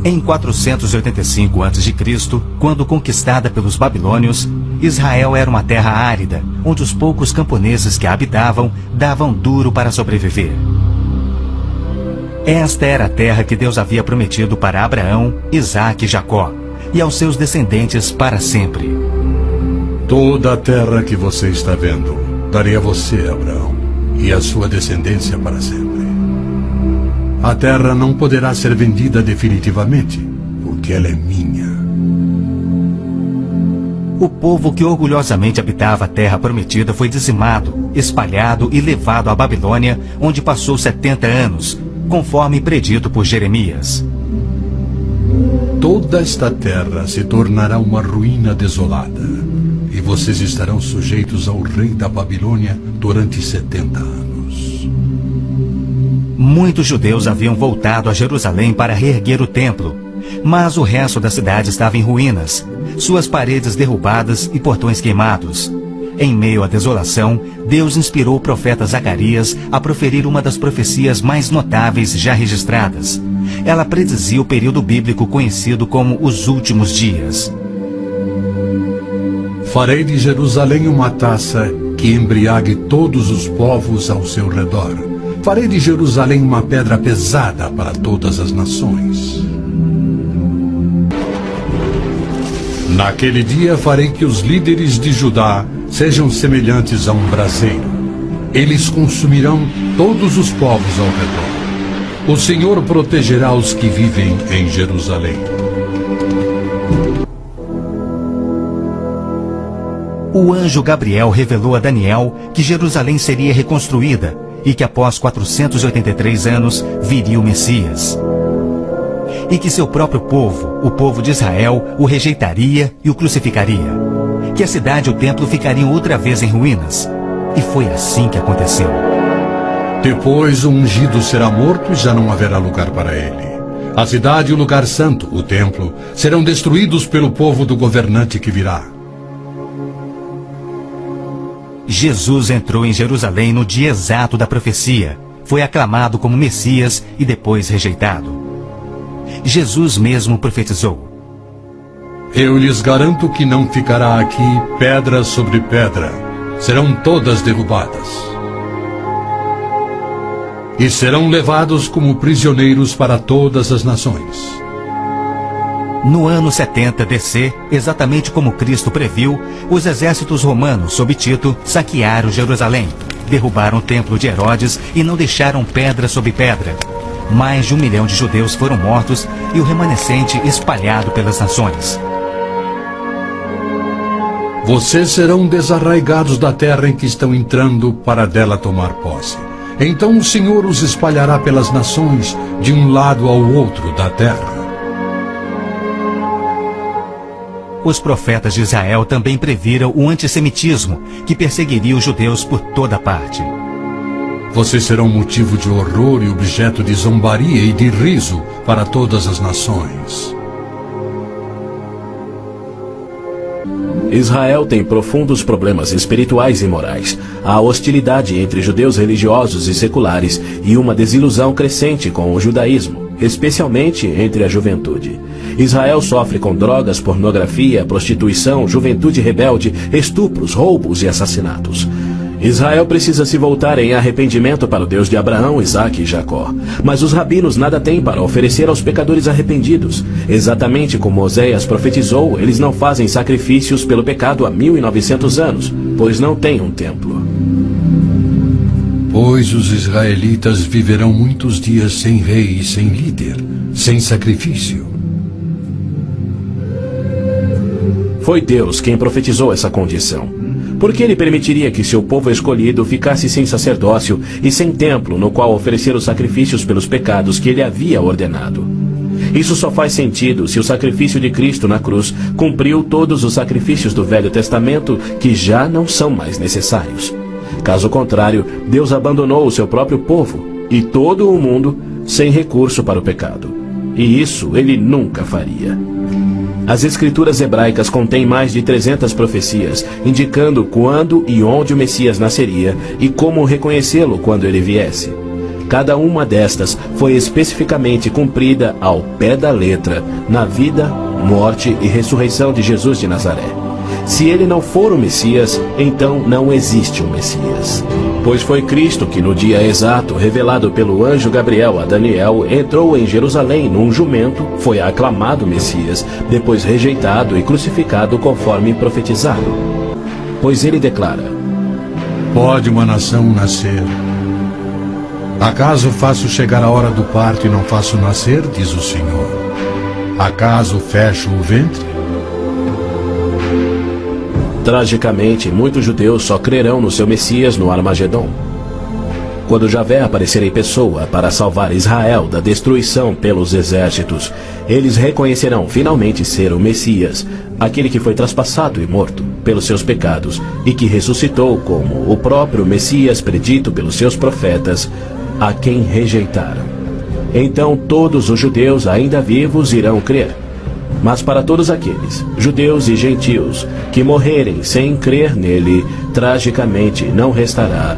Em 485 a.C., quando conquistada pelos babilônios, Israel era uma terra árida, onde os poucos camponeses que a habitavam davam duro para sobreviver. Esta era a terra que Deus havia prometido para Abraão, Isaque e Jacó, e aos seus descendentes para sempre. Toda a terra que você está vendo, darei a você, Abraão, e a sua descendência para sempre. A terra não poderá ser vendida definitivamente, porque ela é minha. O povo que orgulhosamente habitava a terra prometida foi dizimado, espalhado e levado à Babilônia, onde passou 70 anos, conforme predito por Jeremias. Toda esta terra se tornará uma ruína desolada, e vocês estarão sujeitos ao rei da Babilônia durante 70 anos. Muitos judeus haviam voltado a Jerusalém para reerguer o templo, mas o resto da cidade estava em ruínas, suas paredes derrubadas e portões queimados. Em meio à desolação, Deus inspirou o profeta Zacarias a proferir uma das profecias mais notáveis já registradas. Ela predizia o período bíblico conhecido como os últimos dias. Farei de Jerusalém uma taça que embriague todos os povos ao seu redor. Farei de Jerusalém uma pedra pesada para todas as nações. Naquele dia farei que os líderes de Judá sejam semelhantes a um braseiro. Eles consumirão todos os povos ao redor. O Senhor protegerá os que vivem em Jerusalém. O anjo Gabriel revelou a Daniel que Jerusalém seria reconstruída e que após 483 anos viria o Messias. E que seu próprio povo, o povo de Israel, o rejeitaria e o crucificaria. Que a cidade e o templo ficariam outra vez em ruínas. E foi assim que aconteceu. Depois o ungido será morto e já não haverá lugar para ele. A cidade e o lugar santo, o templo, serão destruídos pelo povo do governante que virá. Jesus entrou em Jerusalém no dia exato da profecia. Foi aclamado como Messias e depois rejeitado. Jesus mesmo profetizou: Eu lhes garanto que não ficará aqui pedra sobre pedra. Serão todas derrubadas. E serão levados como prisioneiros para todas as nações. No ano 70 DC, exatamente como Cristo previu, os exércitos romanos, sob Tito, saquearam Jerusalém, derrubaram o templo de Herodes e não deixaram pedra sobre pedra. Mais de 1 milhão de judeus foram mortos e o remanescente espalhado pelas nações. Vocês serão desarraigados da terra em que estão entrando para dela tomar posse. Então o Senhor os espalhará pelas nações, de um lado ao outro da terra. Os profetas de Israel também previram o antissemitismo, que perseguiria os judeus por toda parte. Vocês serão motivo de horror e objeto de zombaria e de riso para todas as nações. Israel tem profundos problemas espirituais e morais. Há hostilidade entre judeus religiosos e seculares e uma desilusão crescente com o judaísmo, especialmente entre a juventude. Israel sofre com drogas, pornografia, prostituição, juventude rebelde, estupros, roubos e assassinatos. Israel precisa se voltar em arrependimento para o Deus de Abraão, Isaque e Jacó. Mas os rabinos nada têm para oferecer aos pecadores arrependidos. Exatamente como Oséias profetizou, eles não fazem sacrifícios pelo pecado há 1900 anos, pois não têm um templo. Pois os israelitas viverão muitos dias sem rei e sem líder, sem sacrifício. Foi Deus quem profetizou essa condição. Por que ele permitiria que seu povo escolhido ficasse sem sacerdócio e sem templo no qual oferecer os sacrifícios pelos pecados que ele havia ordenado? Isso só faz sentido se o sacrifício de Cristo na cruz cumpriu todos os sacrifícios do Velho Testamento que já não são mais necessários. Caso contrário, Deus abandonou o seu próprio povo e todo o mundo sem recurso para o pecado. E isso ele nunca faria. As escrituras hebraicas contêm mais de 300 profecias, indicando quando e onde o Messias nasceria e como reconhecê-lo quando ele viesse. Cada uma destas foi especificamente cumprida ao pé da letra na vida, morte e ressurreição de Jesus de Nazaré. Se ele não for o Messias, então não existe o Messias. Pois foi Cristo que no dia exato, revelado pelo anjo Gabriel a Daniel, entrou em Jerusalém num jumento, foi aclamado Messias, depois rejeitado e crucificado conforme profetizado. Pois ele declara: Pode uma nação nascer? Acaso faço chegar a hora do parto e não faço nascer, diz o Senhor? Acaso fecho o ventre? Tragicamente, muitos judeus só crerão no seu Messias no Armagedon. Quando Javé aparecer em pessoa para salvar Israel da destruição pelos exércitos, eles reconhecerão finalmente ser o Messias, aquele que foi traspassado e morto pelos seus pecados e que ressuscitou como o próprio Messias predito pelos seus profetas, a quem rejeitaram. Então todos os judeus ainda vivos irão crer. Mas para todos aqueles, judeus e gentios, que morrerem sem crer nele, tragicamente não restará